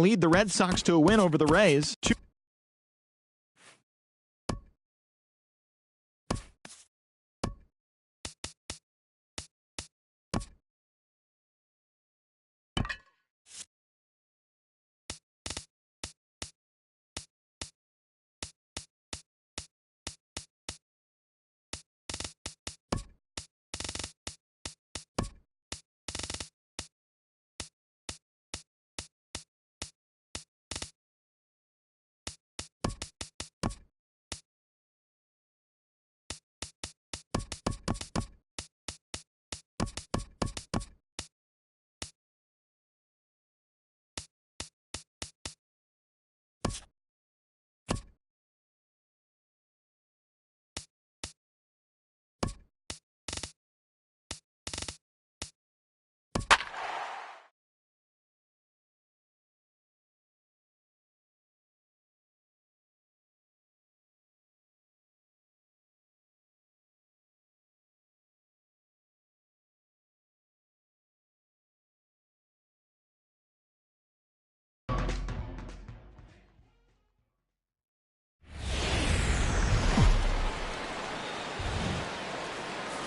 lead the Red Sox to a win over the Rays.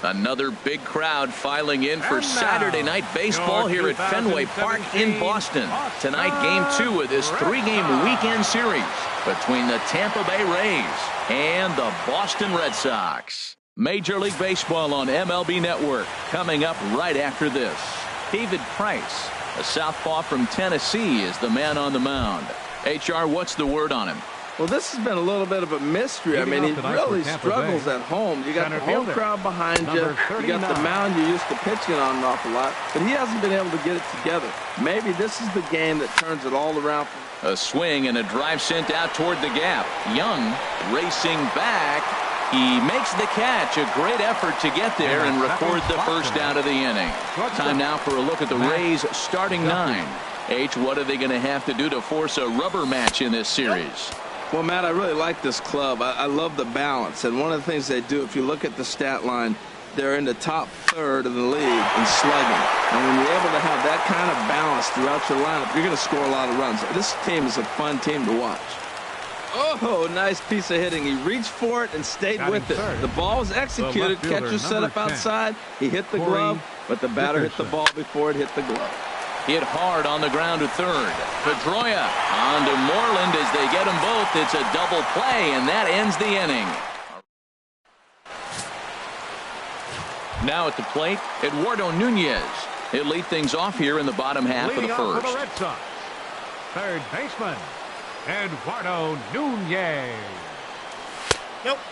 Another big crowd filing in for Saturday night baseball here at Fenway Park in Boston. Tonight, Game 2 of this 3-game weekend series between the Tampa Bay Rays and the Boston Red Sox. Major League Baseball on MLB Network coming up right after this. David Price, a southpaw from Tennessee, is the man on the mound. HR, what's the word on him? Well, this has been a little bit of a mystery. I mean, he really struggles at home. You got the home crowd behind you. You got the mound you're used to pitching on an awful lot. But he hasn't been able to get it together. Maybe this is the game that turns it all around. A swing and a drive sent out toward the gap. Young racing back. He makes the catch. A great effort to get there and record the first out of the inning. Time now for a look at the Rays starting 9. H, what are they going to have to do to force a rubber match in this series? Well, Matt, I really like this club. I love the balance. And one of the things they do, if you look at the stat line, they're in the top third of the league in slugging. And when you're able to have that kind of balance throughout your lineup, you're going to score a lot of runs. This team is a fun team to watch. Oh, nice piece of hitting. He reached for it and stayed with it. The ball was executed. Catcher set up outside. He hit the glove, but the batter hit the ball before it hit the glove. Hit hard on the ground to third. Pedroia on to Moreland as they get them both. It's a double play, and that ends the inning. Now at the plate, Eduardo Nunez. He'll lead things off here in the bottom half of the first. The Red Sox, third baseman, Eduardo Nunez.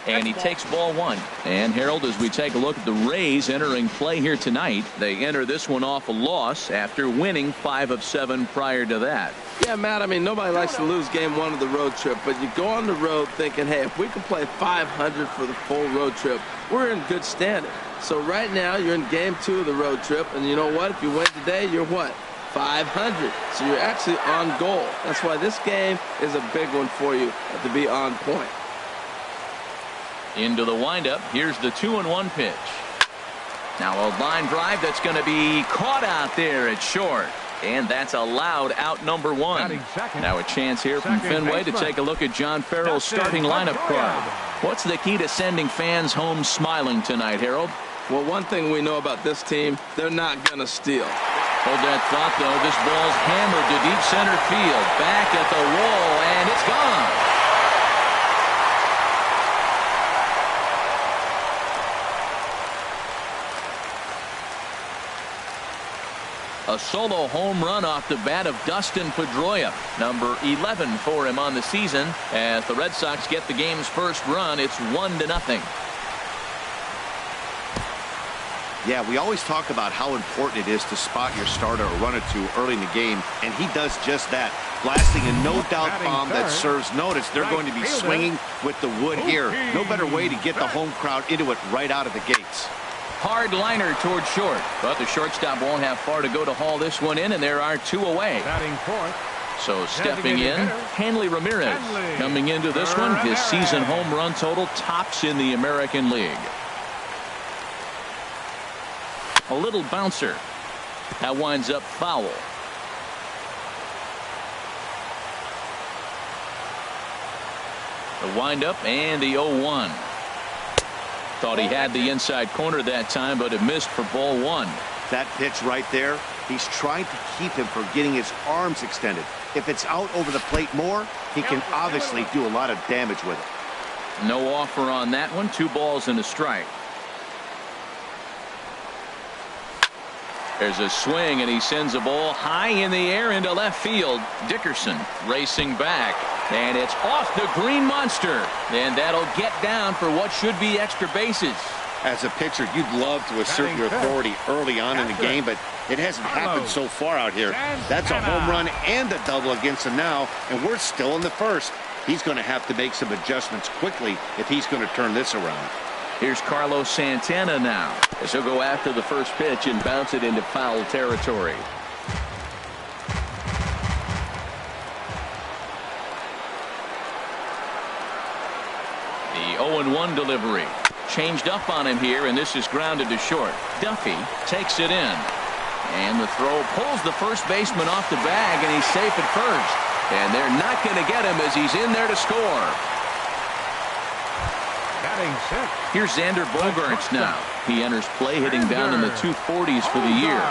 And he takes ball 1. And Harold, as we take a look at the Rays entering play here tonight, they enter this one off a loss after winning 5 of 7 prior to that. Yeah, Matt, I mean, nobody likes to lose game 1 of the road trip, but you go on the road thinking, hey, if we can play 500 for the full road trip, we're in good standing. So right now, you're in game 2 of the road trip, and you know what? If you win today, you're what? 500. So you're actually on goal. That's why this game is a big one for you to be on point. Into the windup. Here's the 2-1 pitch. Now a line drive that's going to be caught out there at short. And that's allowed out number 1. Now a chance here from Fenway to take a look at John Farrell's starting lineup card. What's the key to sending fans home smiling tonight, Harold? Well, one thing we know about this team, they're not going to steal. Hold that thought, though. This ball's hammered to deep center field. Back at the wall, and it's gone. A solo home run off the bat of Dustin Pedroia, number 11 for him on the season. As the Red Sox get the game's first run, it's 1-0. Yeah, we always talk about how important it is to spot your starter or run or two early in the game, and he does just that, blasting a no-doubt bomb that serves notice. They're going to be swinging with the wood here. No better way to get the home crowd into it right out of the gates. Hard liner toward short, but the shortstop won't have far to go to haul this one in, and there are 2 away. So stepping in, Hanley Ramirez. Coming into this one, his season home run total tops in the American League. A little bouncer. That winds up foul. The windup and the 0-1. Thought he had the inside corner that time, but it missed for ball 1. That pitch right there, he's trying to keep him from getting his arms extended. If it's out over the plate more, he can obviously do a lot of damage with it. No offer on that one. 2 balls and a strike. There's a swing, and he sends a ball high in the air into left field. Dickerson racing back, and it's off the green monster, and that'll get down for what should be extra bases. As a pitcher, you'd love to assert your authority early on in the game, but it hasn't happened so far out here. That's a home run and a double against him now, and we're still in the first. He's going to have to make some adjustments quickly if he's going to turn this around. Here's Carlos Santana now, as he'll go after the first pitch and bounce it into foul territory. The 0-1 delivery. Changed up on him here, and this is grounded to short. Duffy takes it in. And the throw pulls the first baseman off the bag, and he's safe at first. And they're not going to get him as he's in there to score. Here's Xander Bogaerts now. He enters play hitting down in the 240s for the year.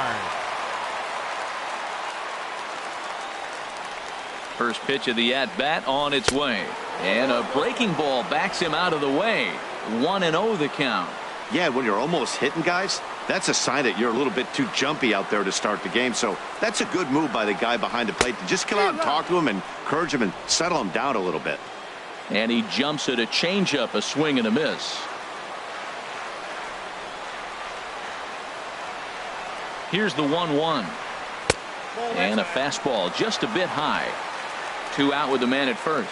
First pitch of the at-bat on its way. And a breaking ball backs him out of the way. 1-0 the count. Yeah, when you're almost hitting guys, that's a sign that you're a little bit too jumpy out there to start the game. So that's a good move by the guy behind the plate to just come out and talk to him and encourage him and settle him down a little bit. And he jumps at a changeup, a swing and a miss. Here's the 1-1. And a fastball just a bit high. 2 out with the man at first.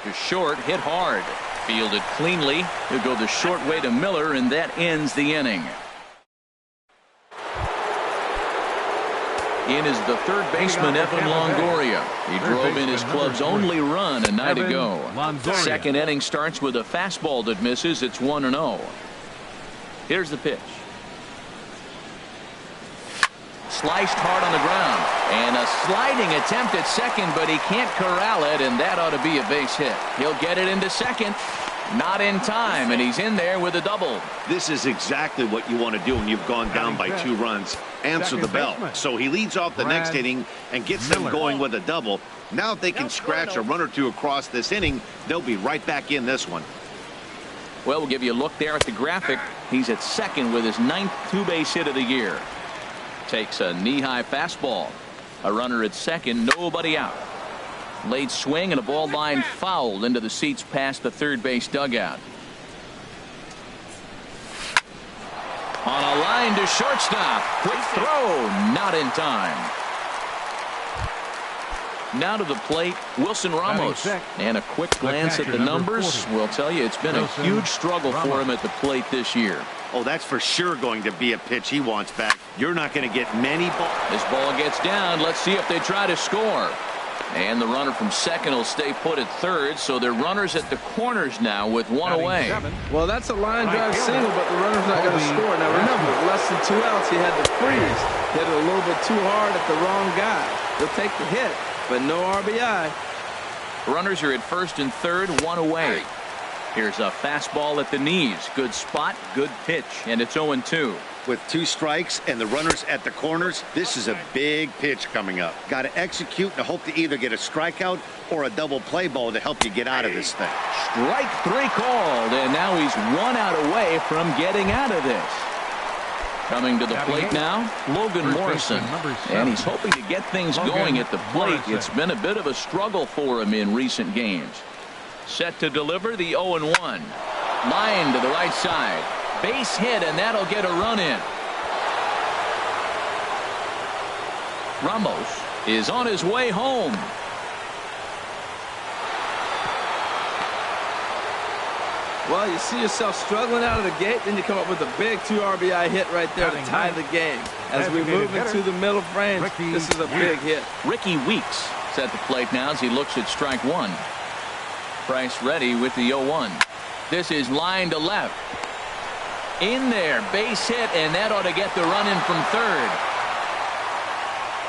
To short, hit hard. Fielded cleanly. He'll go the short way to Miller, and that ends the inning. In is the third baseman, Evan Longoria. He drove in his club's only run a night ago. Second inning starts with a fastball that misses. It's 1-0. Here's the pitch. Sliced hard on the ground. And a sliding attempt at second, but he can't corral it, and that ought to be a base hit. He'll get it into second. Not in time, and he's in there with a double. This is exactly what you want to do when you've gone down by 2 runs. Answer the bell. So he leads off the next inning and gets them going with a double. Now if they can scratch a run or 2 across this inning, they'll be right back in this one. Well, we'll give you a look there at the graphic. He's at second with his 9th 2-base hit of the year. Takes a knee-high fastball. A runner at second, nobody out. Late swing and a ball line fouled into the seats past the third base dugout. On a line to shortstop. Quick throw, not in time. Now to the plate, Wilson Ramos. And a quick glance at the numbers will tell you it's been a huge struggle for him at the plate this year. Oh, that's for sure going to be a pitch he wants back. You're not going to get many balls. This ball gets down. Let's see if they try to score. And the runner from second will stay put at third, so they're runners at the corners now with 1 away. Well, that's a line drive single, but the runner's not going to score. Now remember, less than 2 outs, he had to freeze. Hit it a little bit too hard at the wrong guy. He'll take the hit, but no RBI. Runners are at first and third, 1 away. Here's a fastball at the knees. Good spot, good pitch, and it's 0-2. With 2 strikes and the runners at the corners, this is a big pitch coming up. Got to execute and hope to either get a strikeout or a double play ball to help you get out of this thing. Strike 3 called, and now he's 1 out away from getting out of this. Coming to the plate now, Logan Morrison. And he's hoping to get things going at the plate. It's been a bit of a struggle for him in recent games. Set to deliver the 0-1. Line to the right side. Base hit, and that'll get a run in. Ramos is on his way home. Well, you see yourself struggling out of the gate, then you come up with a big 2 RBI hit right there to tie the game. As we move into the middle frame, this is a big hit. Ricky Weeks is at the plate now as he looks at strike 1. Price ready with the 0-1. This is line to left. In there, base hit, and that ought to get the run in from third.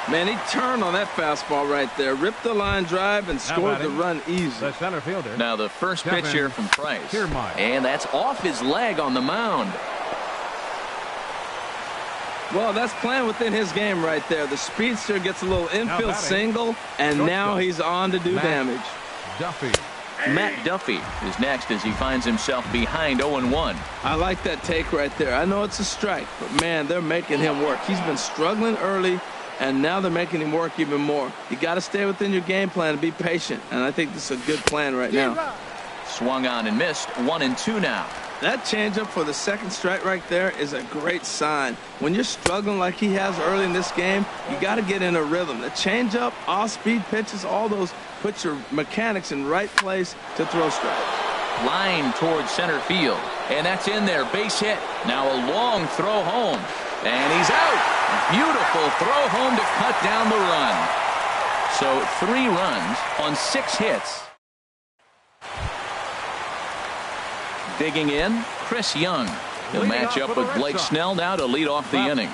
Man, he turned on that fastball right there, ripped the line drive, and scored the run easy. The center fielder. Now the first pitch here from Price. Kiermaier. And that's off his leg on the mound. Well, that's playing within his game right there. The speedster gets a little infield single, and now he's on to do damage. Duffy. Matt Duffy is next as he finds himself behind 0-1. I like that take right there. I know it's a strike, but, man, they're making him work. He's been struggling early, and now they're making him work even more. You got to stay within your game plan and be patient, and I think this is a good plan right now. Swung on and missed. 1-2 now. That changeup for the second strike right there is a great sign. When you're struggling like he has early in this game, you got to get in a rhythm. The changeup, off-speed pitches, all those put your mechanics in right place to throw strike. Line towards center field, and that's in there. Base hit. Now a long throw home, and he's out. Beautiful throw home to cut down the run. So 3 runs on 6 hits. Digging in, Chris Young. He'll match up with Blake Snell now to lead off the inning.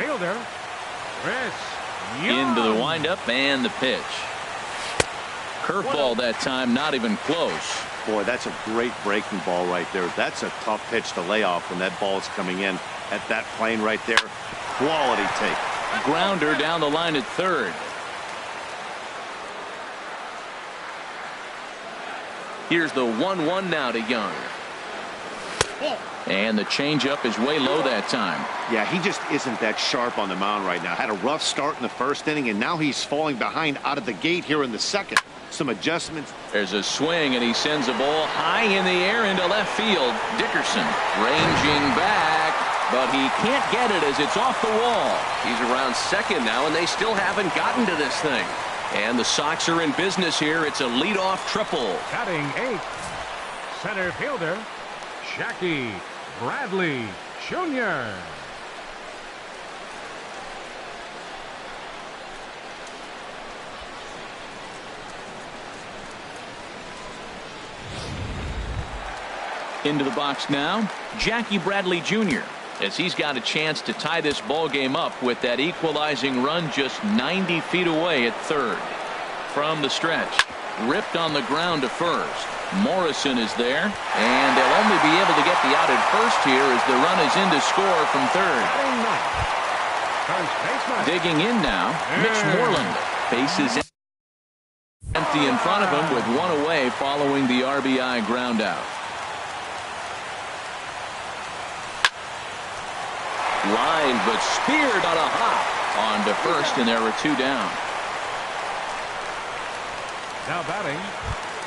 Into the windup and the pitch. Curveball that time, not even close. Boy, that's a great breaking ball right there. That's a tough pitch to lay off when that ball is coming in at that plane right there. Quality take. Grounder down the line at third. Here's the 1-1 now to Young. And the changeup is way low that time. Yeah, he just isn't that sharp on the mound right now. Had a rough start in the first inning, and now he's falling behind out of the gate here in the second. Some adjustments. There's a swing, and he sends a ball high in the air into left field. Dickerson ranging back, but he can't get it as it's off the wall. He's around second now, and they still haven't gotten to this thing. And the Sox are in business here. It's a leadoff triple. Batting 8th, center fielder, Jackie Bradley Jr. Into the box now, Jackie Bradley Jr. as he's got a chance to tie this ball game up with that equalizing run just 90 feet away at third. From the stretch, ripped on the ground to first. Morrison is there, and they'll only be able to get the out at first here as the run is in to score from third. Digging in now, Mitch Moreland. Bases empty in front of him with 1 away following the RBI ground out. Line, but speared on a hop on to first, and there were 2 down. Now batting,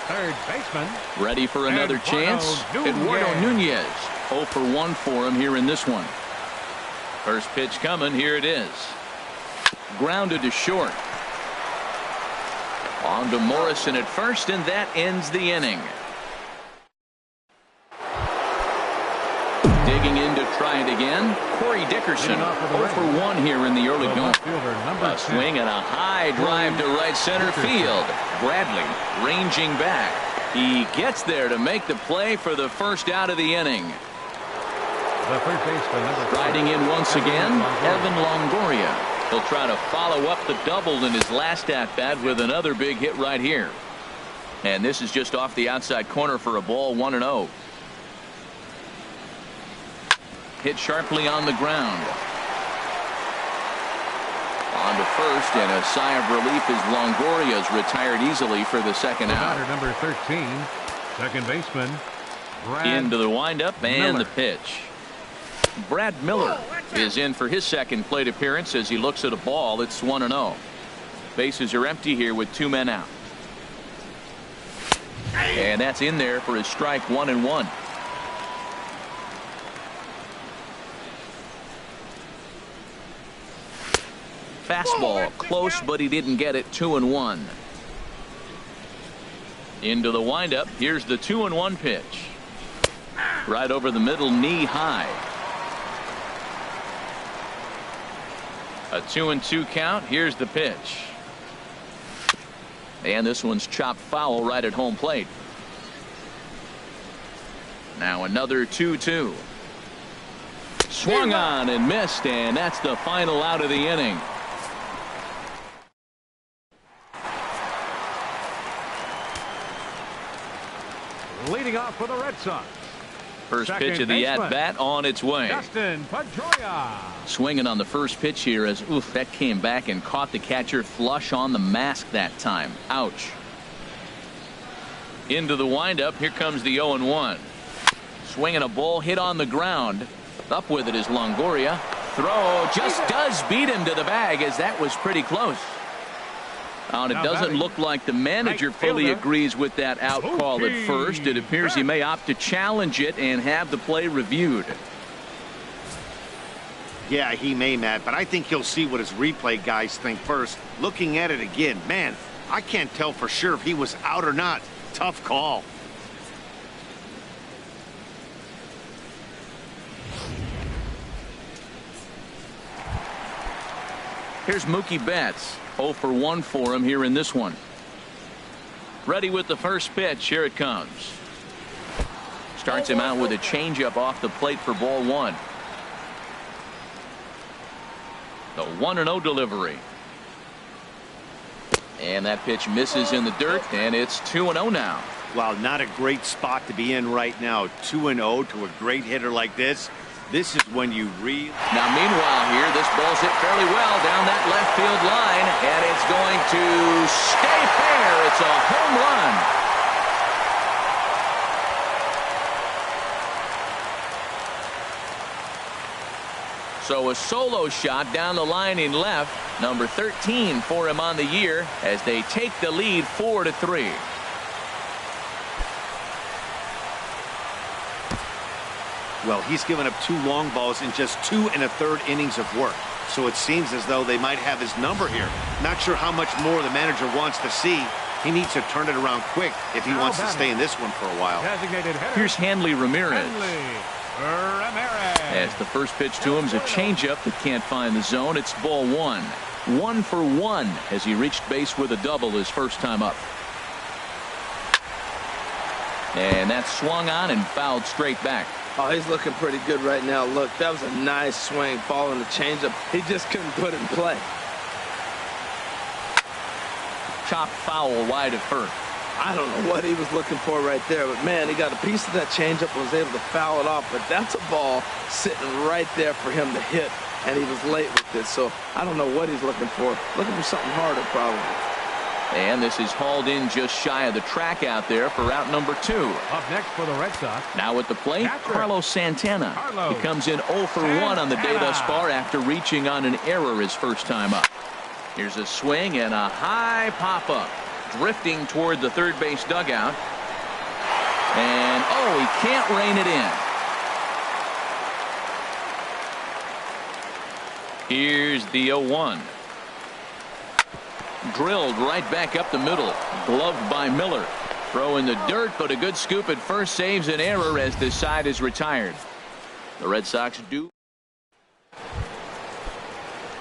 third baseman. Ready for another chance. Eduardo Nunez. 0 for 1 for him here in this one. First pitch coming. Here it is. Grounded to short. On to Morrison at first, and that ends the inning. Digging in to try it again. Corey Dickerson 0 for 1 here in the early going. A swing and a high drive to right center field. Bradley ranging back. He gets there to make the play for the first out of the inning. Riding in once again, Evan Longoria. He'll try to follow up the double in his last at-bat with another big hit right here. And this is just off the outside corner for a ball, 1-0. Hit sharply on the ground. On to first, and a sigh of relief as Longoria's retired easily for the second out. Number 13, second baseman, Brad Into the windup and Miller. the pitch. Brad Miller is in for his second plate appearance as he looks at a ball. It's 1-0. Bases are empty here with 2 men out. And that's in there for his strike, 1-1. Fastball close, but he didn't get it. 2-1. Into the windup. Here's the 2-1 pitch. Right over the middle, knee high. A 2-2 count. Here's the pitch. And this one's chopped foul right at home plate. Now another 2-2. Swung on and missed, and that's the final out of the inning. for the Red Sox. First pitch of the at-bat on its way. Dustin Pedroia. Swinging on the first pitch here as that came back and caught the catcher flush on the mask that time. Ouch. Into the windup. Here comes the 0-1. Swinging a ball hit on the ground. Up with it is Longoria. Throw just does beat him to the bag, as that was pretty close. And it doesn't look like the manager fully agrees with that out call at first. It appears he may opt to challenge it and have the play reviewed. Yeah, he may, Matt, but I think he'll see what his replay guys think first. Looking at it again, man, I can't tell for sure if he was out or not. Tough call. Here's Mookie Betts. 0 for 1 for him here in this one. Ready with the first pitch. Here it comes. Starts him out with a changeup off the plate for ball 1. The 1-0 delivery. And that pitch misses in the dirt, and it's 2-0 now. Wow, not a great spot to be in right now. 2-0 to a great hitter like this. This is when you Now, meanwhile here, this ball's hit fairly well down that left field line, and it's going to stay fair. It's a home run. So a solo shot down the line in left. Number 13 for him on the year as they take the lead 4-3. Well, he's given up 2 long balls in just 2 1/3 innings of work. So it seems as though they might have his number here. Not sure how much more the manager wants to see. He needs to turn it around quick if he wants to stay in this one for a while. Here's Hanley Ramirez. As the first pitch to him is a changeup that can't find the zone. It's ball 1. 1 for 1 as he reached base with a double his first time up. And that's swung on and fouled straight back. Oh, he's looking pretty good right now. Look, that was a nice swing following the changeup. He just couldn't put it in play. Chopped foul wide of first. I don't know what he was looking for right there, but man, he got a piece of that changeup and was able to foul it off. But that's a ball sitting right there for him to hit, and he was late with it. So I don't know what he's looking for. Looking for something harder, probably. And this is hauled in just shy of the track out there for route number 2. Up next for the Red Sox. Now at the plate, Carlos Santana. He comes in 0 for 1 on the day thus far after reaching on an error his first time up. Here's a swing and a high pop-up. Drifting toward the third base dugout. And, he can't rein it in. Here's the 0-1. Drilled right back up the middle. Gloved by Miller. Throw in the dirt, but a good scoop at first saves an error as this side is retired. The Red Sox do.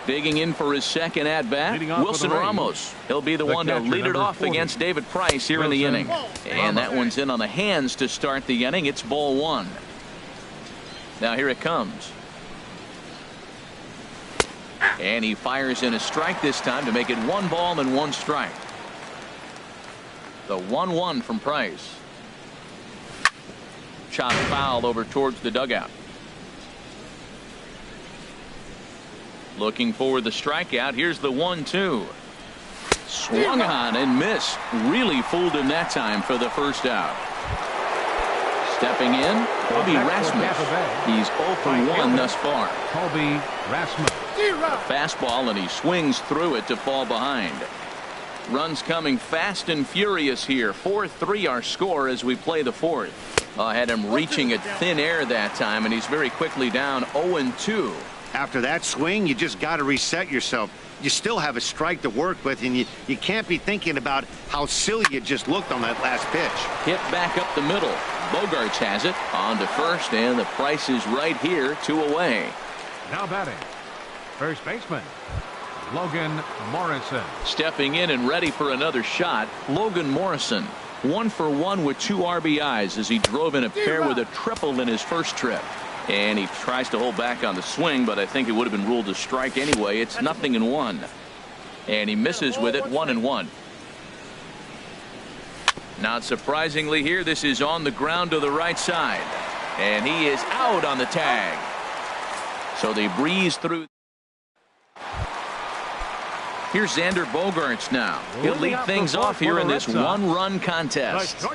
Digging in for his second at-bat, Wilson Ramos. He'll be the one to lead it off against David Price here in the inning. And that one's in on the hands to start the inning. It's ball 1. Now here it comes. And he fires in a strike this time to make it 1 ball and 1 strike. The 1-1 from Price. Chopped foul over towards the dugout. Looking for the strikeout. Here's the 1-2. Swung on and missed. Really fooled him that time for the first out. Stepping in, Kobe Rasmus. He's 0 for 1 thus far. Kobe Rasmus. A fastball, and he swings through it to fall behind. Runs coming fast and furious here. 4-3 our score as we play the 4th. Had him reaching at thin air that time, and he's very quickly down 0-2. After that swing, you just got to reset yourself. You still have a strike to work with, and you can't be thinking about how silly you just looked on that last pitch. Hit back up the middle. Bogarts has it on to first, and the Price is right here, 2 away. Now batting, first baseman Logan Morrison. Stepping in and ready for another shot, Logan Morrison. 1 for 1 with 2 RBIs as he drove in a pair with a triple in his first trip. And he tries to hold back on the swing, but I think it would have been ruled a strike anyway. It's 0-1. And he misses with it, 1-1. Not surprisingly here, this is on the ground to the right side. And he is out on the tag. So they breeze through. Here's Xander Bogaerts now. He'll lead things off here in this one-run contest.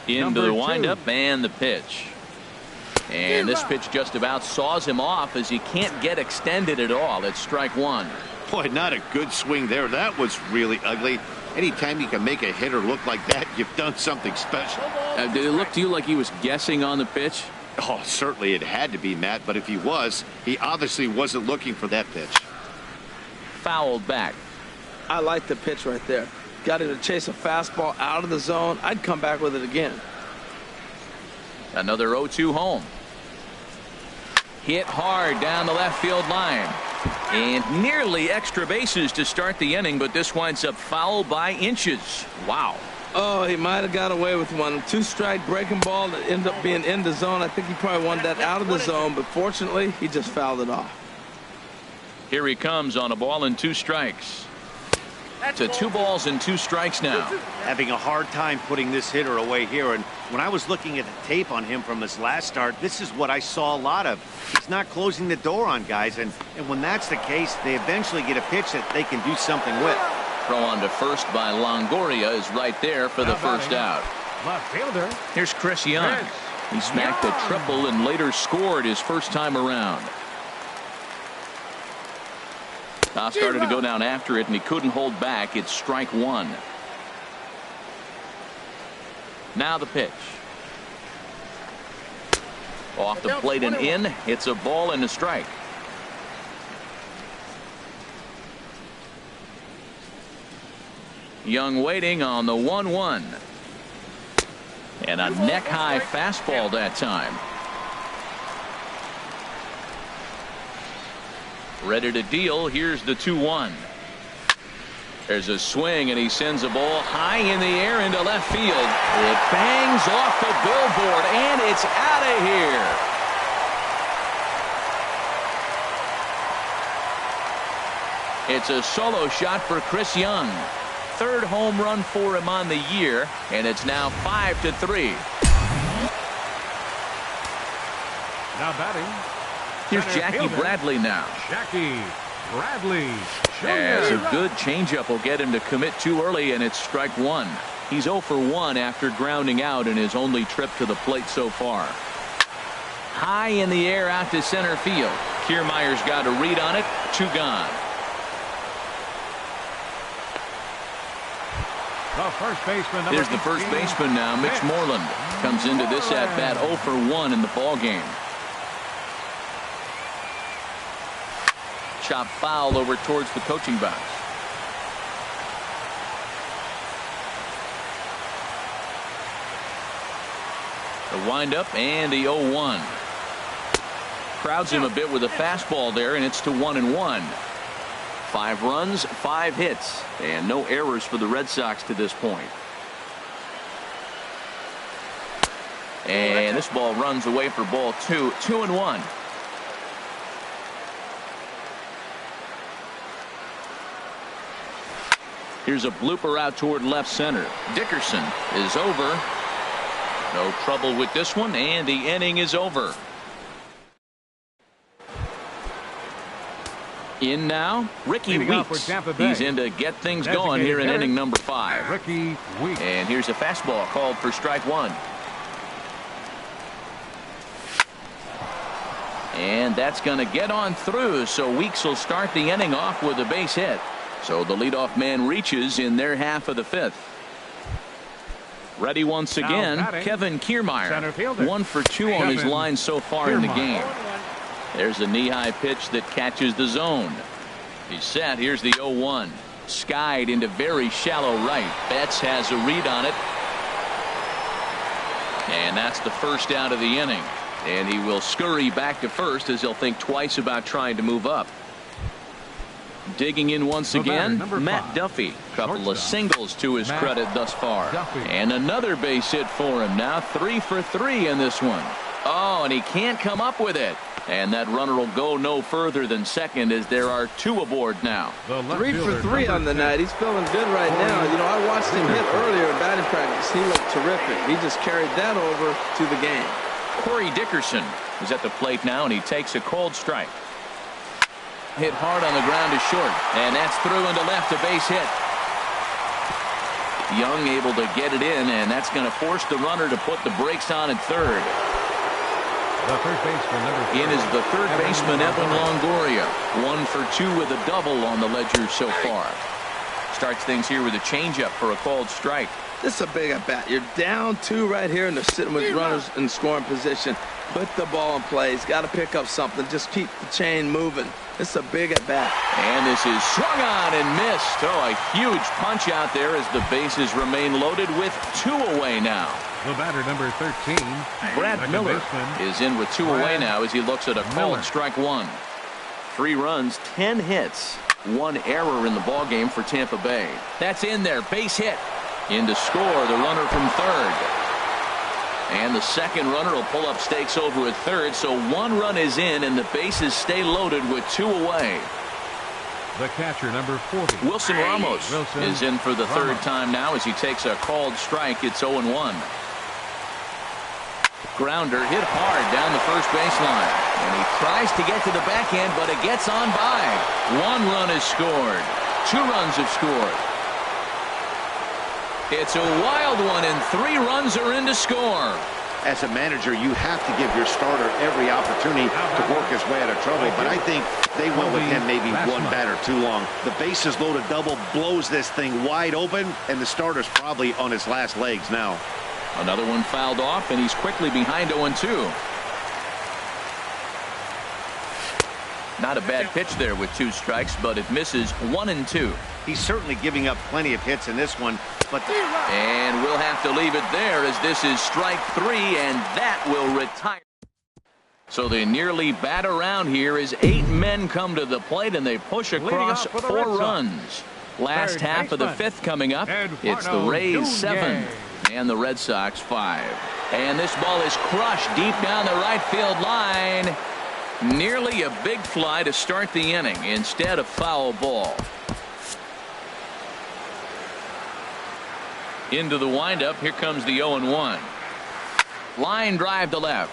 Into the windup and the pitch. And this pitch just about saws him off as he can't get extended at all. It's strike one. Boy, not a good swing there. That was really ugly. Anytime you can make a hitter look like that, you've done something special. Did it look to you like he was guessing on the pitch? Oh, certainly it had to be, Matt, but if he was, he obviously wasn't looking for that pitch. Fouled back. I like the pitch right there. Got him to chase a fastball out of the zone. I'd come back with it again. Another 0-2 home. Hit hard down the left field line. And nearly extra bases to start the inning, but this winds up foul by inches. Wow. Oh, he might have got away with one. 2-strike breaking ball that ended up being in the zone. I think he probably wanted that out of the zone, but fortunately, he just fouled it off. Here he comes on a ball and 2 strikes. To 2 balls and 2 strikes now. Having a hard time putting this hitter away here, and when I was looking at the tape on him from his last start, this is what I saw a lot of. He's not closing the door on guys, and when that's the case, they eventually get a pitch that they can do something with. Throw on to first by Longoria is right there for the first out. Left fielder. Here's Chris Young. He smacked a triple and later scored his first time around. Now started to go down after it, and he couldn't hold back. It's strike one. Now the pitch. Off the plate and in. It's a ball and a strike. Young waiting on the 1-1. And a neck-high fastball that time. Ready to deal. Here's the 2-1. There's a swing, and he sends a ball high in the air into left field. It bangs off the billboard, and it's out of here. It's a solo shot for Chris Young. 3rd home run for him on the year, and it's now 5-3. Now batting. Here's Jackie Bradley now. Jackie Bradley. As a good changeup will get him to commit too early, and it's strike one. He's 0 for 1 after grounding out in his only trip to the plate so far. High in the air out to center field. Kiermaier's got a read on it. 2 gone. The first baseman. There's the first baseman now. Mitch Moreland comes into this at bat 0 for 1 in the ball game. Chop foul over towards the coaching box. The windup and the 0-1. Crowds him a bit with a fastball there, and it's to 1-1. 5 runs, 5 hits, and no errors for the Red Sox to this point. And this ball runs away for ball 2. 2-1. Here's a blooper out toward left center. Dickerson is over. No trouble with this one, and the inning is over. In now, Ricky Weeks. He's in to get things going here in inning number 5. Ricky Weeks. And here's a fastball called for strike one. And that's going to get on through, so Weeks will start the inning off with a base hit. So the leadoff man reaches in their half of the 5th. Ready once again, Kevin Kiermaier. 1 for 2 on his line so far in the game. There's a knee-high pitch that catches the zone. He's set. Here's the 0-1. Skied into very shallow right. Betts has a read on it. And that's the first out of the inning. And he will scurry back to first as he'll think twice about trying to move up. Digging in once again, Matt Duffy. Couple of singles to his credit thus far. And another base hit for him. Now 3 for 3 in this one. Oh, and he can't come up with it. And that runner will go no further than second as there are 2 aboard now. 3 for 3 on the night. He's feeling good right now. You know, I watched him hit earlier in batting practice. He looked terrific. He just carried that over to the game. Corey Dickerson is at the plate now, and he takes a cold strike. Hit hard on the ground is short, and that's through into left, a base hit. Young able to get it in, and that's going to force the runner to put the brakes on at third. The third baseman, number 4. In is the third baseman, Evan Longoria. 1 for 2 with a double on the ledger so far. Starts things here with a changeup for a called strike. This is a big at bat. You're down 2 right here, and they're sitting with runners in scoring position. Put the ball in play. He's got to pick up something. Just keep the chain moving. This is a big at bat. And this is swung on and missed. Oh, a huge punch out there as the bases remain loaded with 2 away now. The batter, number 13. Brad Miller is in with 2 away now as he looks at a called strike 1. 3 runs, 10 hits, 1 error in the ballgame for Tampa Bay. That's in there. Base hit. In to score the runner from third. And the second runner will pull up stakes over at third, so 1 run is in and the bases stay loaded with 2 away. The catcher, number 40. Wilson Ramos is in for the third time now as he takes a called strike. It's 0-1. Grounder hit hard down the first baseline, and he tries to get to the backhand, but it gets on by. 1 run is scored. 2 runs have scored. It's a wild one, and 3 runs are in to score. As a manager, you have to give your starter every opportunity to work his way out of trouble, but I think they went with him maybe 1 batter too long. The bases loaded double blows this thing wide open, and the starter's probably on his last legs now. Another one fouled off, and he's quickly behind 0-2. Not a bad pitch there with 2 strikes, but it misses 1-2. He's certainly giving up plenty of hits in this one, but and we'll have to leave it there as this is strike 3, and that will retire. So they nearly bat around here as 8 men come to the plate, and they push across 4 runs. Last half of the 5th coming up. It's the Rays 7 and the Red Sox 5. And this ball is crushed deep down the right field line. Nearly a big fly to start the inning instead of foul ball. Into the windup. Here comes the 0-1. Line drive to left.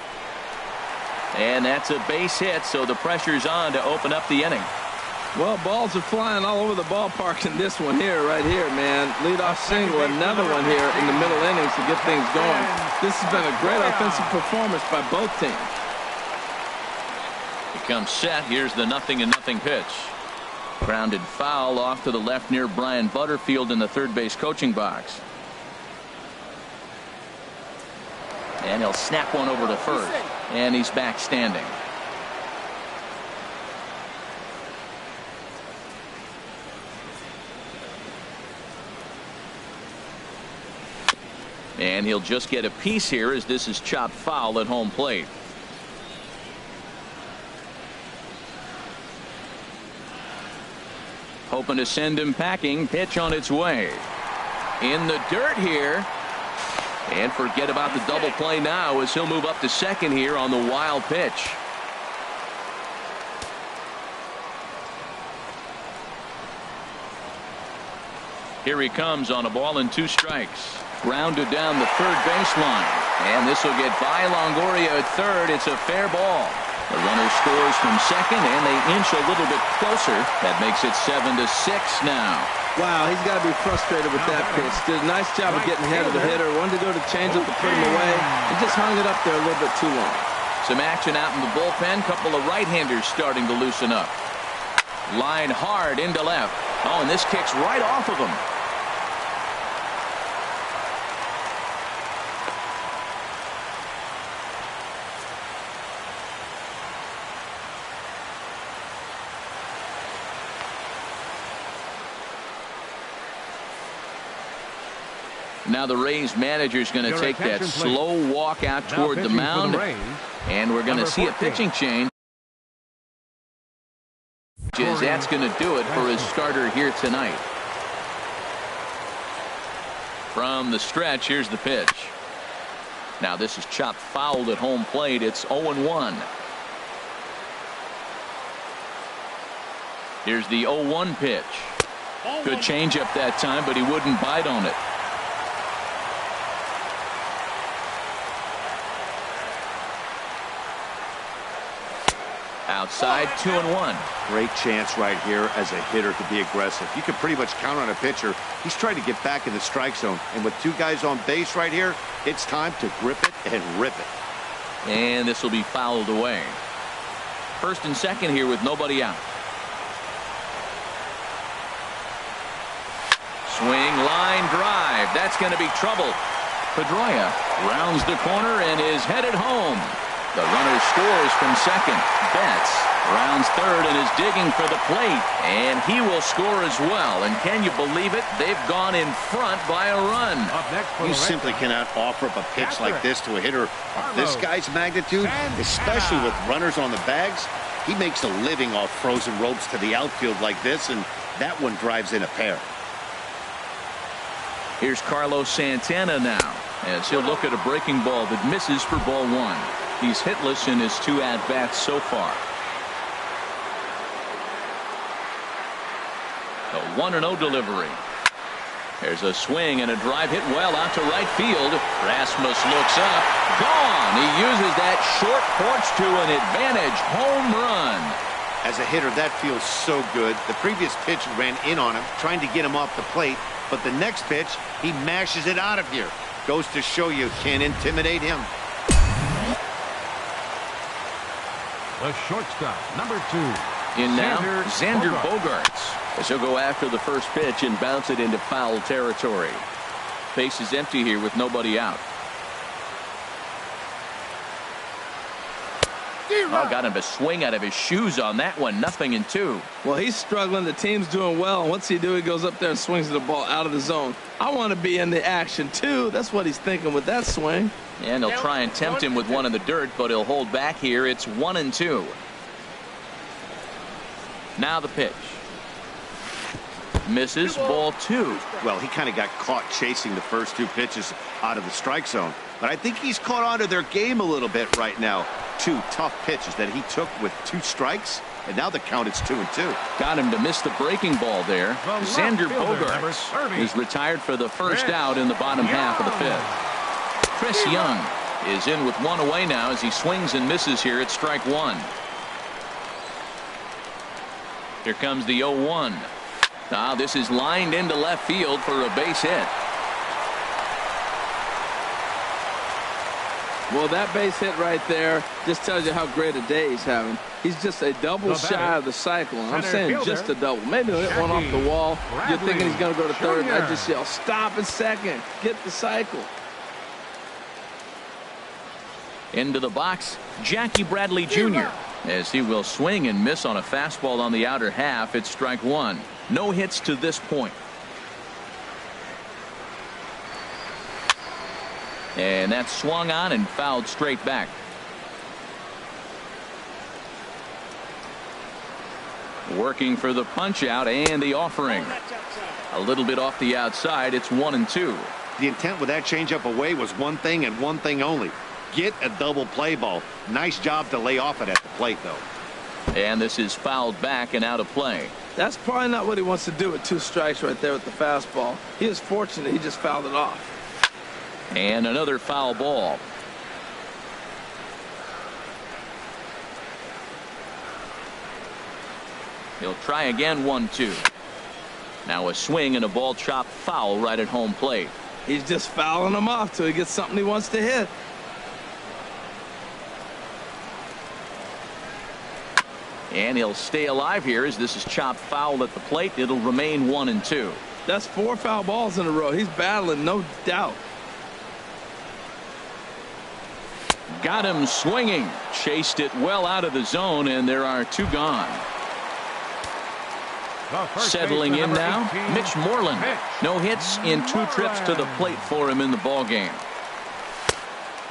And that's a base hit, so the pressure's on to open up the inning. Well, balls are flying all over the ballpark in this one here, right here, man. Leadoff single, another one here in the middle innings to get things going. This has been a great offensive performance by both teams. He comes set. Here's the 0-0 pitch. Grounded foul off to the left near Brian Butterfield in the third base coaching box. And he'll snap one over to first. And he's back standing. And he'll just get a piece here as this is chopped foul at home plate. Hoping to send him packing. Pitch on its way. In the dirt here. And forget about the double play now as he'll move up to second here on the wild pitch. Here he comes on a ball and 2 strikes. Grounded down the third baseline. And this will get by Longoria at third. It's a fair ball. The runner scores from second, and they inch a little bit closer. That makes it 7-6 now. Wow, he's got to be frustrated with that pitch. Did a nice job of getting ahead of the hitter. Wanted to go to change up to put him away. He just hung it up there a little bit too long. Some action out in the bullpen. Couple of right-handers starting to loosen up. Line hard into left. Oh, and this kicks right off of him. Now the Rays manager is going to take that slow walk out toward the mound, and we're going to see a pitching change. That's going to do it for his starter here tonight. From the stretch, here's the pitch. Now this is chopped foul at home plate. It's 0-1. Here's the 0-1 pitch. Good changeup that time, but he wouldn't bite on it. Outside, 2-1. Great chance right here as a hitter to be aggressive. You can pretty much count on a pitcher. He's trying to get back in the strike zone. And with two guys on base right here, it's time to grip it and rip it. And this will be fouled away. First and second here with nobody out. Swing, line drive. That's going to be trouble. Pedroia rounds the corner and is headed home. The runner scores from second. Betts rounds third and is digging for the plate. And he will score as well. And can you believe it? They've gone in front by a run. You simply cannot offer up a pitch like this to a hitter of this guy's magnitude, especially with runners on the bags. He makes a living off frozen ropes to the outfield like this, and that one drives in a pair. Here's Carlos Santana now, as he'll look at a breaking ball that misses for ball one. He's hitless in his 2 at-bats so far. A 1-0 delivery. There's a swing and a drive hit well out to right field. Rasmus looks up. Gone. He uses that short porch to an advantage. Home run. As a hitter, that feels so good. The previous pitch ran in on him, trying to get him off the plate. But the next pitch, he mashes it out of here. Goes to show you can't intimidate him. The shortstop, number 2. In now, Xander Bogaerts. As he'll go after the first pitch and bounce it into foul territory. Base is empty here with nobody out. Oh, got him to swing out of his shoes on that one. 0-2. Well, he's struggling. The team's doing well. Once he do, he goes up there and swings the ball out of the zone. I want to be in the action, too. That's what he's thinking with that swing. And they'll try and tempt him with one in the dirt, but he'll hold back here. It's 1-2. Now the pitch. Misses, ball 2. Well, he kind of got caught chasing the first 2 pitches out of the strike zone. But I think he's caught on to their game a little bit right now. 2 tough pitches that he took with 2 strikes, and now the count is 2-2. Got him to miss the breaking ball there. Xander Bogaerts is retired for the first out in the bottom half of the 5th. Chris Young is in with 1 away now as he swings and misses here at strike 1. Here comes the 0-1. Now this is lined into left field for a base hit. Well, that base hit right there just tells you how great a day he's having. He's just a double shy of the cycle. And I'm saying just a double. Maybe he'll hit one off the wall. You're thinking he's going to go to third, and I just yell, stop at second. Get the cycle. Into the box, Jackie Bradley Jr. as he will swing and miss on a fastball on the outer half. It's strike 1. No hits to this point. And that's swung on and fouled straight back. Working for the punch out and the offering. A little bit off the outside. It's 1-2. The intent with that changeup away was one thing and one thing only. Get a double play ball. Nice job to lay off it at the plate, though. And this is fouled back and out of play. That's probably not what he wants to do with 2 strikes right there with the fastball. He is fortunate he just fouled it off. And another foul ball. He'll try again. 1-2. Now a swing and a ball chopped foul right at home plate. He's just fouling him off till he gets something he wants to hit. And he'll stay alive here as this is chopped foul at the plate. It'll remain 1-2. That's 4 foul balls in a row. He's battling, no doubt. Got him swinging. Chased it well out of the zone, and there are 2 gone. Settling in now, Mitch Moreland. No hits in 2 trips to the plate for him in the ballgame.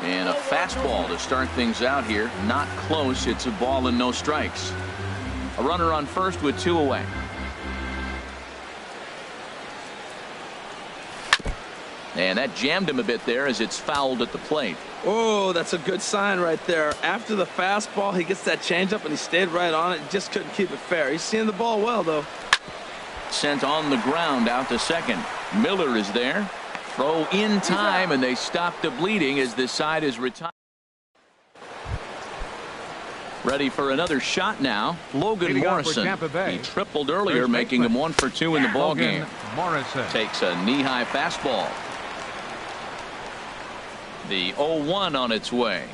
And a fastball to start things out here. Not close. It's a ball and no strikes. A runner on first with 2 away. And that jammed him a bit there as it's fouled at the plate. Oh, that's a good sign right there. After the fastball, he gets that changeup, and he stayed right on it. Just couldn't keep it fair. He's seeing the ball well, though. Sent on the ground out to second. Miller is there. Throw in time, and they stop the bleeding as this side is retired. Ready for another shot now. Logan Morrison. He tripled earlier, making him 1 for 2 in the ball game. Takes a knee-high fastball. The 0-1 on its way.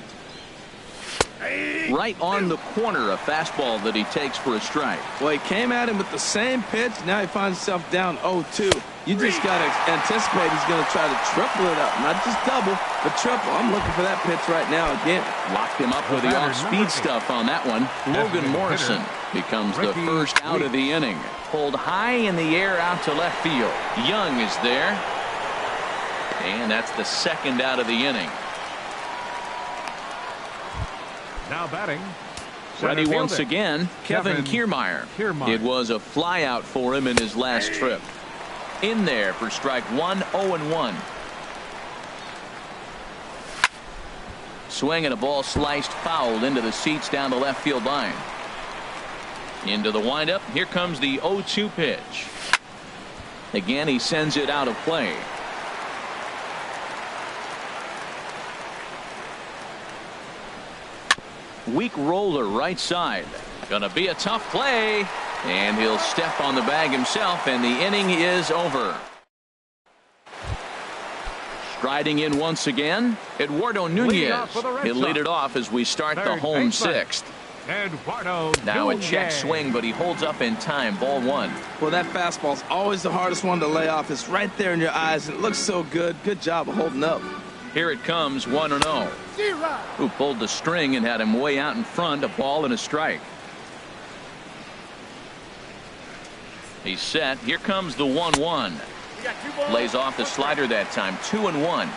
Right on the corner, a fastball that he takes for a strike. Well, he came at him with the same pitch. Now he finds himself down 0-2. You just got to anticipate he's going to try to triple it up. Not just double, but triple. I'm looking for that pitch right now again. Locked him up with the off-speed stuff on that one. Logan Morrison becomes the first out of the inning. Pulled high in the air out to left field. Young is there. And that's the second out of the inning. Now batting. Ready once again, Kevin Kiermaier. It was a flyout for him in his last trip. In there for strike 1, 0-1. Swing and a ball sliced fouled into the seats down the left field line. Into the windup. Here comes the 0-2 pitch. Again, he sends it out of play. Weak roller right side. Gonna be a tough play. And he'll step on the bag himself, and the inning is over. Striding in once again, Eduardo Nunez. He'll lead it off as we start the home sixth. Now a check swing, but he holds up in time. Ball 1. Well, that fastball's always the hardest one to lay off. It's right there in your eyes, and it looks so good. Good job of holding up. Here it comes, 1-0. Who pulled the string and had him way out in front, a ball and a strike. He's set. Here comes the 1-1. Lays off the slider that time. 2-1.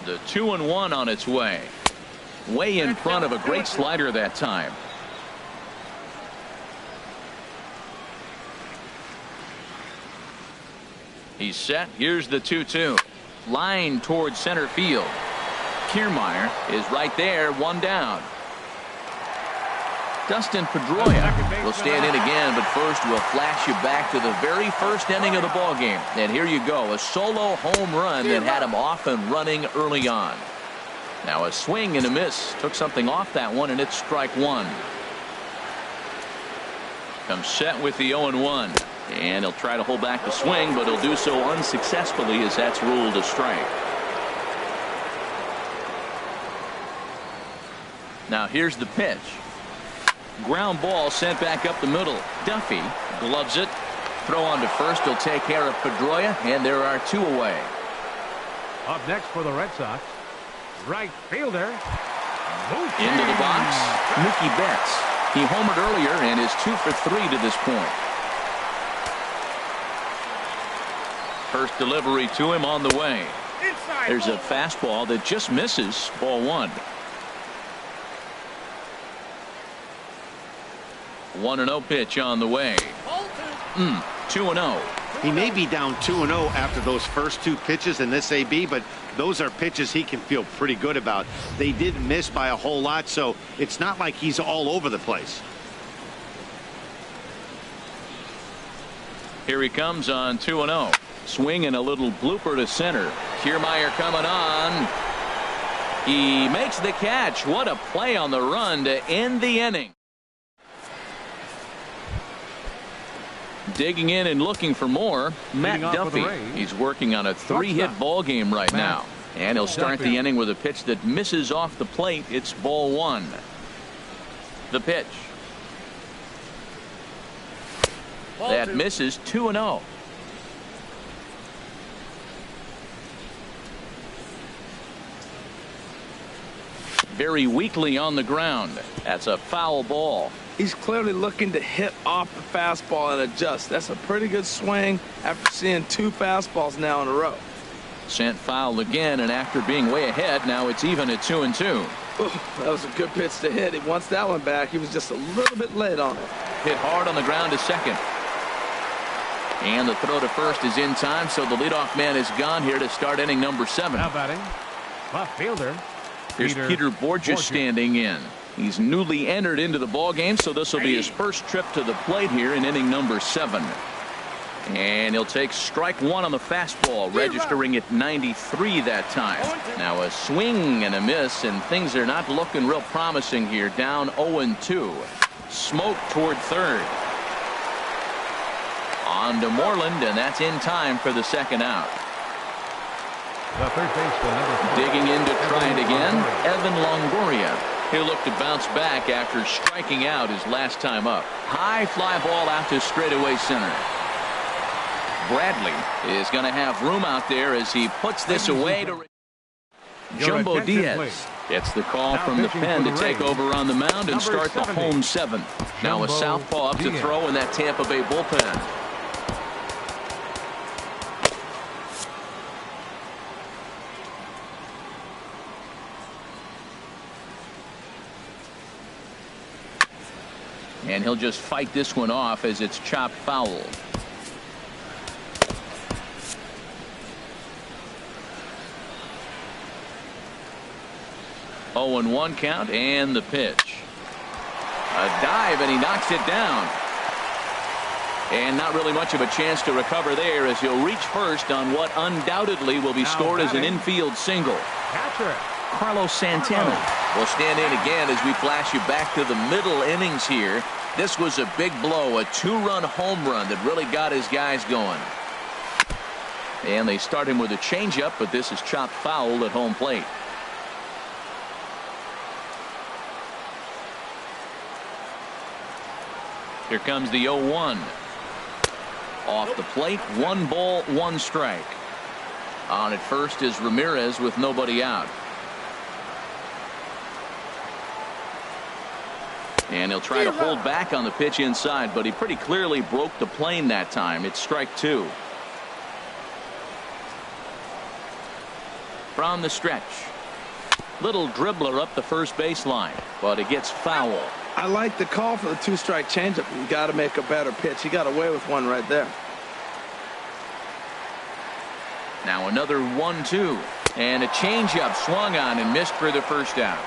The 2-1 on its way. Way in front of a great slider that time. He's set. Here's the 2-2. Line towards center field. Kiermaier is right there, 1 down. Dustin Pedroia will stand in again, but first we'll flash you back to the very first inning of the ball game. And here you go, a solo home run that had him off and running early on. Now a swing and a miss. Took something off that one, and it's strike 1. Comes set with the 0-1. And he'll try to hold back the swing, but he'll do so unsuccessfully as that's ruled a strike. Now here's the pitch. Ground ball sent back up the middle. Duffy gloves it. Throw on to first. He'll take care of Pedroia, and there are 2 away. Up next for the Red Sox, right fielder. Into the box, Mookie Betts. He homered earlier and is 2 for 3 to this point. First delivery to him on the way. There's a fastball that just misses. Ball 1. 1-0 pitch on the way. 2-0. He may be down 2-0 after those first 2 pitches in this AB, but those are pitches he can feel pretty good about. They did miss by a whole lot, so it's not like he's all over the place. Here he comes on 2-0. Swing and a little blooper to center. Kiermaier coming on. He makes the catch. What a play on the run to end the inning. Digging in and looking for more, Matt Duffy. He's working on a 3-hit ball game right now. And he'll start the inning with a pitch that misses off the plate. It's ball 1. The pitch. That misses. 2-0. Very weakly on the ground. That's a foul ball. He's clearly looking to hit off the fastball and adjust. That's a pretty good swing after seeing 2 fastballs now in a row. Sent foul again, and after being way ahead, now it's even at 2-2. Ooh, that was a good pitch to hit. He wants that one back. He was just a little bit late on it. Hit hard on the ground to second. And the throw to first is in time, so the leadoff man is gone here to start inning number 7. Now batting, left fielder. Here's Peter Borges standing in. He's newly entered into the ball game, so this will be his first trip to the plate here in inning number 7. And he'll take strike 1 on the fastball, registering at 93 that time. Now a swing and a miss, and things are not looking real promising here. Down 0-2. Smoke toward third. On to Moreland, and that's in time for the second out. The third baseman, digging in to try it again, Evan Longoria. He'll look to bounce back after striking out his last time up. High fly ball out to straightaway center. Bradley is going to have room out there as he puts this away to Jumbo Diaz. Gets the call from the pen to take over on the mound and start the home 7th. Now a southpaw up to throw in that Tampa Bay bullpen. And he'll just fight this one off as it's chopped foul. Oh, and 1 count, and the pitch. A dive, and he knocks it down. And not really much of a chance to recover there as he'll reach first on what undoubtedly will be scored as an infield single. catcher. Carlos Santana will stand in again as we flash you back to the middle innings here. This was a big blow, a 2-run home run that really got his guys going. And they start him with a changeup, but this is chopped foul at home plate. Here comes the 0-1. Off the plate, 1 ball, 1 strike. On at first is Ramirez with nobody out. And he'll try to hold back on the pitch inside, but he pretty clearly broke the plane that time. It's strike 2. From the stretch. Little dribbler up the first baseline, but it gets foul. I like the call for the 2-strike changeup. You got to make a better pitch. He got away with one right there. Now another 1-2, and a changeup swung on and missed for the first out.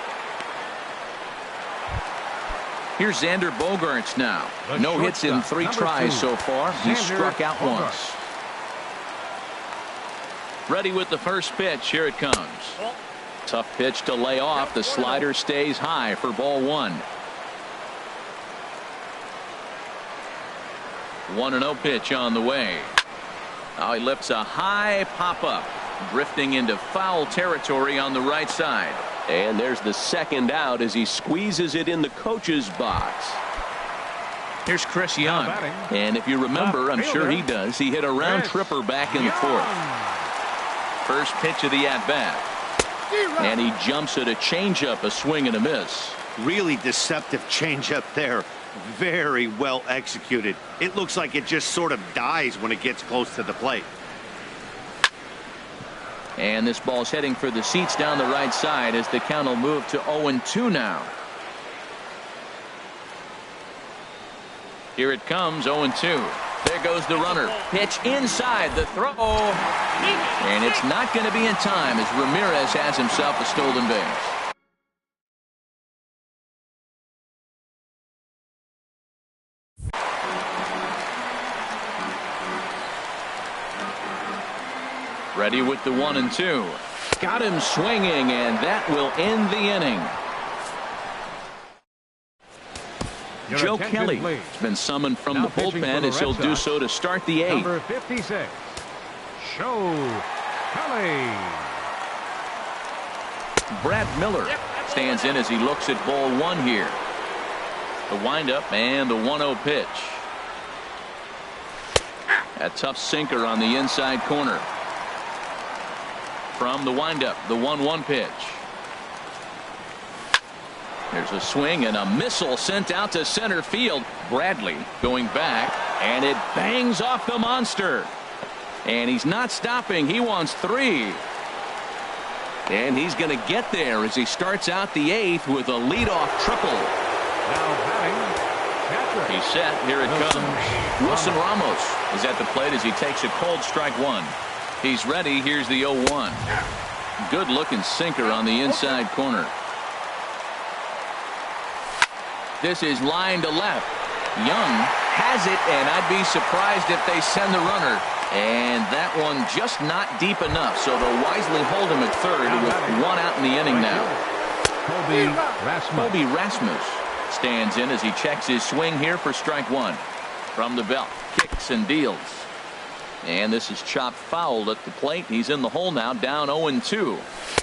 Here's Xander Bogaerts now. No hits in 3 tries so far. He struck out once. Ready with the first pitch. Here it comes. Tough pitch to lay off. The slider stays high for ball 1. 1-0 pitch on the way. Now he lifts a high pop-up, drifting into foul territory on the right side. And there's the second out as he squeezes it in the coach's box. Here's Chris Young. And if you remember, I'm sure he does, he hit a round tripper back in the 4th. First pitch of the at-bat. And he jumps at a changeup, a swing and a miss. Really deceptive changeup there. Very well executed. It looks like it just sort of dies when it gets close to the plate. And this ball's heading for the seats down the right side as the count will move to 0-2 now. Here it comes, 0-2. There goes the runner. Pitch inside, the throw. And it's not going to be in time as Ramirez has himself a stolen base. Ready with the 1-2. Got him swinging, and that will end the inning. Joe Kelly has been summoned from the bullpen as he'll do so to start the 8th. Number 56, Joe Kelly. Brad Miller stands in as he looks at ball 1 here. The windup and the 1-0 pitch. A tough sinker on the inside corner. From the windup, the 1-1 pitch. There's a swing and a missile sent out to center field. Bradley going back, and it bangs off the monster. And he's not stopping. He wants 3. And he's going to get there as he starts out the 8th with a leadoff triple. Now batting, catcher. He's set. Here it comes. Wilson Ramos is at the plate as he takes a cold strike one. He's ready. Here's the 0-1. Good looking sinker on the inside corner. This is line to left. Young has it, and I'd be surprised if they send the runner. And that one just not deep enough, so they'll wisely hold him at third with one out in the inning now. Kobe Rasmus stands in as he checks his swing here for strike one. From the belt, kicks and deals. And this is chopped foul at the plate. He's in the hole now, down 0-2.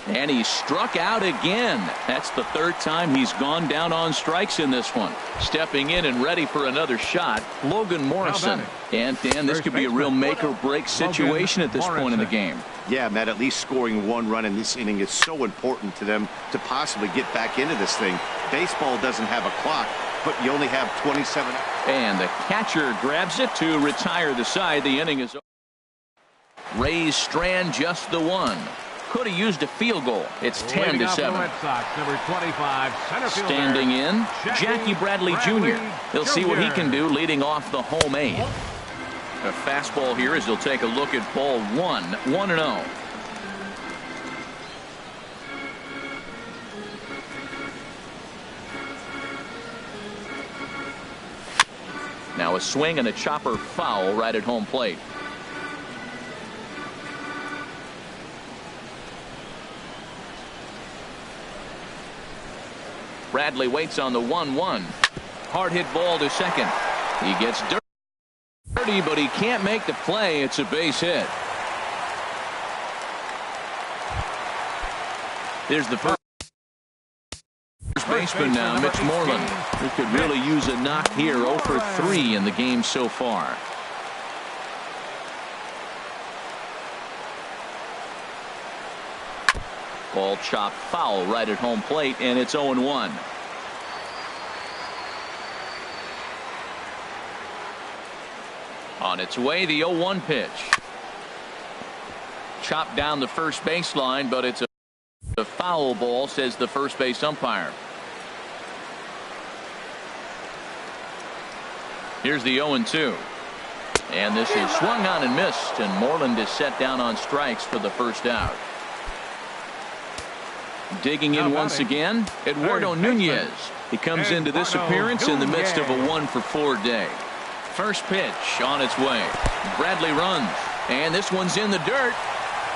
And he struck out again. That's the third time he's gone down on strikes in this one. Stepping in and ready for another shot, Logan Morrison. And Dan, this could be a real make or break situation at this point in the game. Yeah, Matt, at least scoring one run in this inning is so important to them to possibly get back into this thing. Baseball doesn't have a clock, but you only have 27. And the catcher grabs it to retire the side. The inning is over. Rays strand just the one. Could have used a field goal. It's 10-7. Standing in, Jackie Bradley Jr. He'll see what he can do leading off the home eighth. A fastball here as he'll take a look at ball one. 1-0. Now a swing and a chopper foul right at home plate. Bradley waits on the 1-1. Hard hit ball to second. He gets dirty, but he can't make the play. It's a base hit. There's the first baseman now, Mitch Moreland, who could really use a knock here. 0 for 3 in the game so far. Ball chopped foul right at home plate, and it's 0-1. On its way, the 0-1 pitch. Chopped down the first baseline, but it's a foul ball, says the first base umpire. Here's the 0-2. And this is swung on and missed, and Moreland is set down on strikes for the first out. Digging in once again, Eduardo Nunez. He comes into this appearance in the midst of a 1-for-4 day. First pitch on its way. Bradley runs, and this one's in the dirt.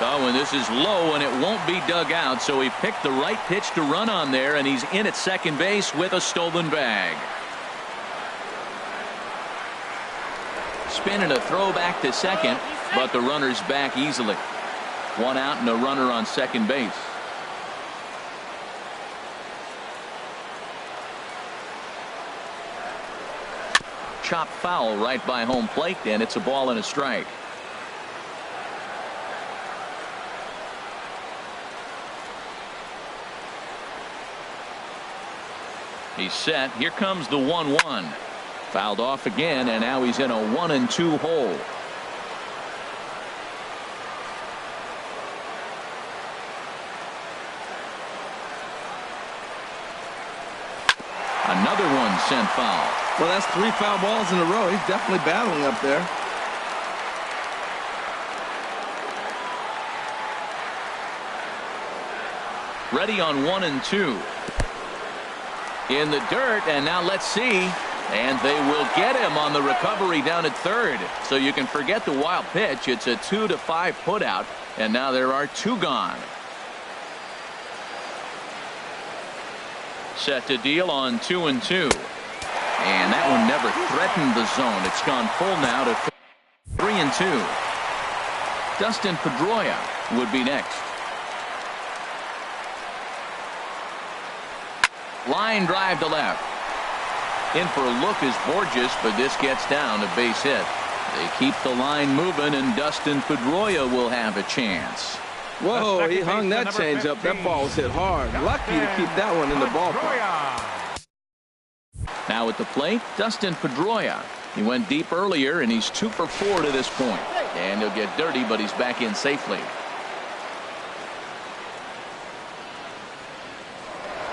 Oh, and this is low, and it won't be dug out, so he picked the right pitch to run on there, and he's in at second base with a stolen bag. Spin and a throw back to second, but the runner's back easily. One out and a runner on second base. Chop foul right by home plate, and it's a ball and a strike. He's set. Here comes the 1-1. Fouled off again, and now he's in a 1-2 hole. Another one sent foul. Well, that's 3 foul balls in a row. He's definitely battling up there. Ready on 1-2. In the dirt, and now let's see. And they will get him on the recovery down at third. So you can forget the wild pitch. It's a 2-5 putout, and now there are 2 gone. Set to deal on 2-2. And that one never threatened the zone. It's gone full now to 3-2. Dustin Pedroia would be next. Line drive to left. In for a look is Borges, but this gets down a base hit. They keep the line moving, and Dustin Pedroia will have a chance. Whoa, he hung that changeup. That ball was hit hard. Lucky to keep that one in the ballpark. Now at the plate, Dustin Pedroia. He went deep earlier, and he's 2 for 4 to this point. And he'll get dirty, but he's back in safely.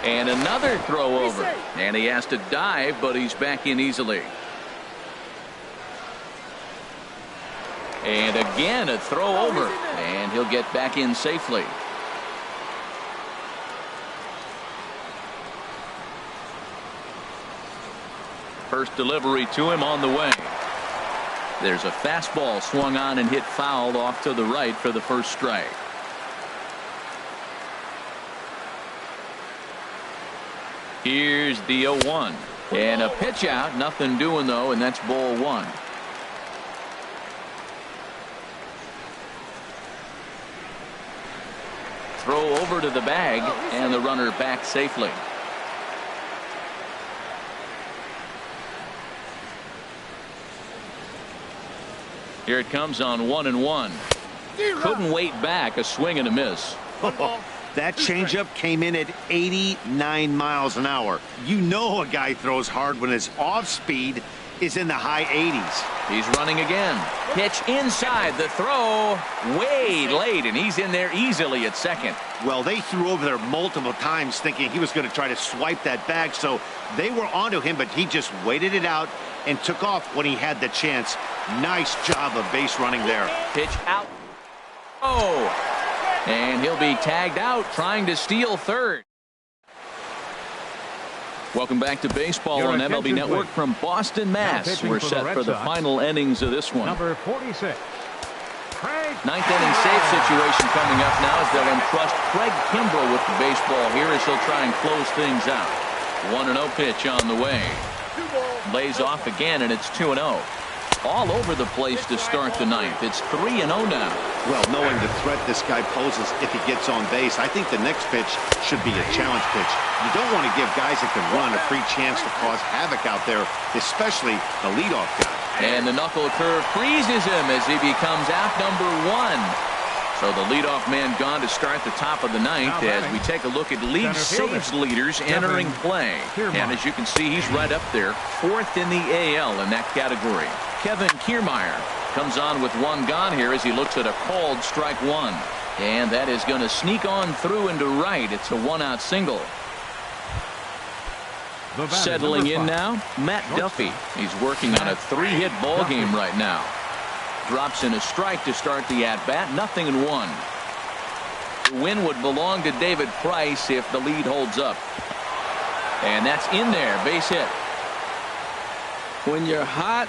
And another throw over. And he has to dive, but he's back in easily. And again, a throw over. And he'll get back in safely. First delivery to him on the way. There's a fastball swung on and hit foul off to the right for the first strike. Here's the 0-1. And a pitch out. Nothing doing, though, and that's ball one. Throw over to the bag, and the runner back safely. Here it comes on 1-1. Couldn't wait back. A swing and a miss. That changeup came in at 89 miles an hour. You know a guy throws hard when his off speed is in the high 80s. He's running again. Pitch inside. The throw way late, and he's in there easily at second. Well, they threw over there multiple times thinking he was going to try to swipe that bag, so they were onto him, but he just waited it out and took off when he had the chance. Nice job of base running there. Pitch out. Oh! And he'll be tagged out trying to steal third. Welcome back to baseball on MLB Network from Boston, Mass. We're set for the final innings of this one. Number 46. Ninth inning save situation coming up now as they'll entrust Craig Kimbrell with the baseball here as he'll try and close things out. 1-0 pitch on the way. Lays off again, and it's 2-0. All over the place to start the ninth. It's 3-0 now. Well, knowing the threat this guy poses if he gets on base, I think the next pitch should be a challenge pitch. You don't want to give guys that can run a free chance to cause havoc out there, especially the leadoff guy. And the knuckle curve freezes him as he becomes out number one. So the leadoff man gone to start the top of the ninth as we take a look at league saves leaders entering play. And as you can see, he's right up there, fourth in the AL in that category. Kevin Kiermaier comes on with one gone here as he looks at a called strike one. And that is going to sneak on through into right. It's a one-out single. Settling in now, Matt Duffy. He's working on a three-hit ball game right now. Drops in a strike to start the at-bat. 0-1. The win would belong to David Price if the lead holds up. And that's in there. Base hit. When you're hot,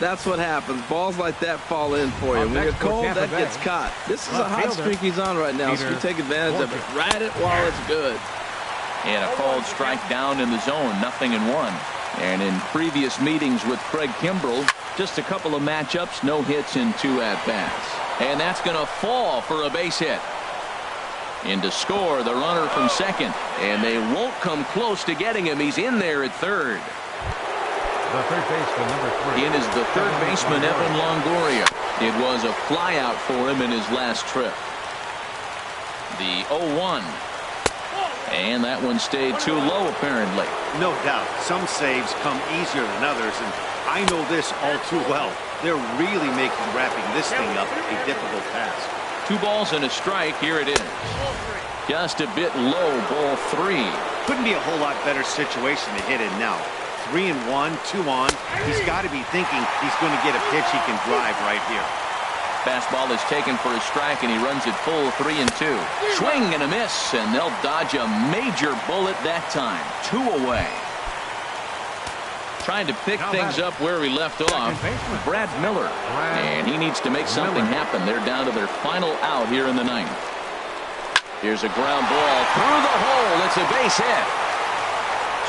that's what happens. Balls like that fall in for you. When you're cold, that gets caught. This is a hot streak he's on right now, so you take advantage of it. Ride it while it's good. And a called strike down in the zone. 0-1. And in previous meetings with Craig Kimbrell, just a couple of matchups, no hits in 2 at-bats. And that's going to fall for a base hit. In to score, the runner from second. And they won't come close to getting him. He's in there at third. The third baseman, number 3. In is the third baseman, Evan Longoria. It was a flyout for him in his last trip. The 0-1. And that one stayed too low, apparently. No doubt. Some saves come easier than others, and I know this all too well. They're really making wrapping this thing up a difficult task. 2 balls and a strike. Here it is. Just a bit low, ball 3. Couldn't be a whole lot better situation to hit in now. 3-1, 2 on. He's got to be thinking he's going to get a pitch he can drive right here. Fastball is taken for a strike, and he runs it full 3-2. Swing and a miss, and they'll dodge a major bullet that time. 2 away. Trying to pick things up where we left off, Brad Miller. And he needs to make something happen. They're down to their final out here in the ninth. Here's a ground ball through the hole. It's a base hit.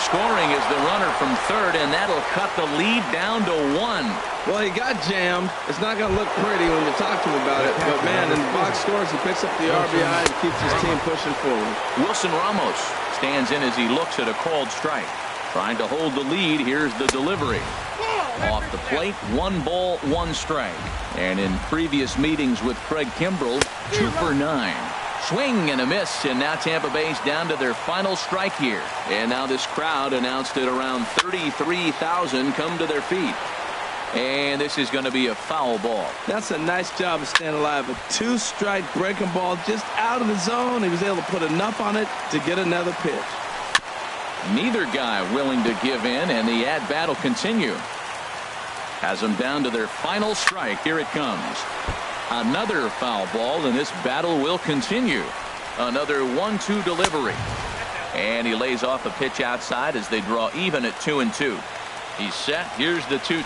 Scoring is the runner from third, and that'll cut the lead down to 1. Well, he got jammed. It's not going to look pretty when you talk to him about it. But, man, in the box scores, he picks up the RBI and keeps his team pushing forward. Wilson Ramos stands in as he looks at a called strike. Trying to hold the lead. Here's the delivery. Off the plate, 1 ball, 1 strike. And in previous meetings with Craig Kimbrell, 2 for 9. Swing and a miss, and now Tampa Bay's down to their final strike here. And now this crowd announced at around 33,000 come to their feet. And this is going to be a foul ball. That's a nice job of staying alive. A 2-strike breaking ball just out of the zone. He was able to put enough on it to get another pitch. Neither guy willing to give in, and the at-bat will continue. Has them down to their final strike. Here it comes. Another foul ball, and this battle will continue. Another 1-2 delivery. And he lays off a pitch outside as they draw even at 2-2. He's set. Here's the 2-2.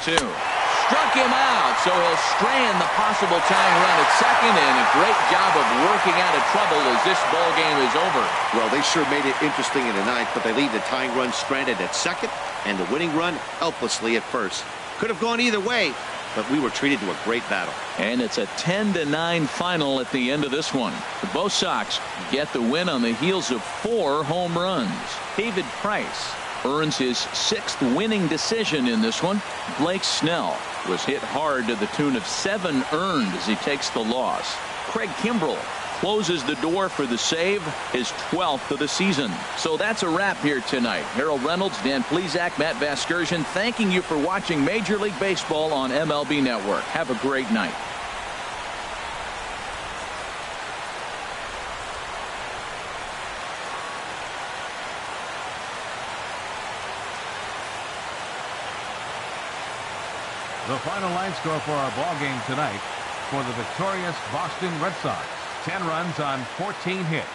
Struck him out, so he'll strand the possible tying run at second, and a great job of working out of trouble as this ball game is over. Well, they sure made it interesting in the ninth, but they leave the tying run stranded at second and the winning run helplessly at first. Could have gone either way, but we were treated to a great battle. And it's a 10-9 final at the end of this one. Both Sox get the win on the heels of 4 home runs. David Price earns his 6th winning decision in this one. Blake Snell was hit hard to the tune of 7 earned as he takes the loss. Craig Kimbrell closes the door for the save, his 12th of the season. So that's a wrap here tonight. Harold Reynolds, Dan Plesac, Matt Vasgersian, thanking you for watching Major League Baseball on MLB Network. Have a great night. The final line score for our ball game tonight for the victorious Boston Red Sox. 10 runs on 14 hits.